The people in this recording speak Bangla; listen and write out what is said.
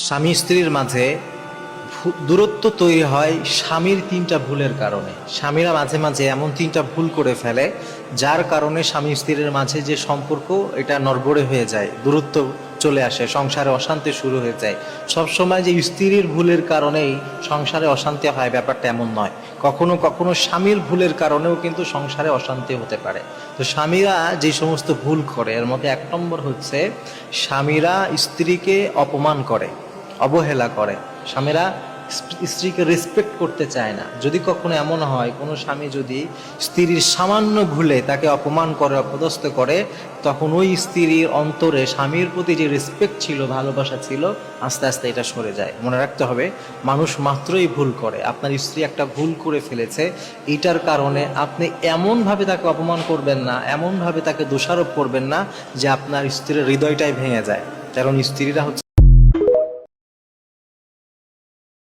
স্বামী স্ত্রীর মাঝে দূরত্ব তৈরি হয় স্বামীর তিনটা ভুলের কারণে। স্বামীরা মাঝে মাঝে এমন তিনটা ভুল করে ফেলে যার কারণে স্বামী স্ত্রীর মাঝে যে সম্পর্ক এটা নড়বড়ে হয়ে যায়, দূরত্ব চলে আসে, সংসারে অশান্তি শুরু হয়ে যায়। সবসময় যে স্ত্রীর ভুলের কারণেই সংসারে অশান্তি হয় ব্যাপারটা এমন নয়। কখনো কখনো স্বামীর ভুলের কারণেও কিন্তু সংসারে অশান্তি হতে পারে। তো স্বামীরা যে সমস্ত ভুল করে এর মধ্যে এক নম্বর হচ্ছে স্বামীরা স্ত্রীকে অপমান করে, অবহেলা করে। স্বামীরা স্ত্রীকে রেসপেক্ট করতে চায় না। যদি কখনো এমন হয় কোনো স্বামী যদি স্ত্রীর সামান্য ভুলে তাকে অপমান করে, অপদস্থ করে, তখন ওই স্ত্রীর অন্তরে স্বামীর প্রতি যে রেসপেক্ট ছিল, ভালোবাসা ছিল, আস্তে আস্তে এটা সরে যায়। মনে রাখতে হবে, মানুষ মাত্রই ভুল করে। আপনার স্ত্রী একটা ভুল করে ফেলেছে, এইটার কারণে আপনি এমনভাবে তাকে অপমান করবেন না, এমনভাবে তাকে দোষারোপ করবেন না যে আপনার স্ত্রীর হৃদয়টাই ভেঙে যায়। কারণ স্ত্রীরা হচ্ছে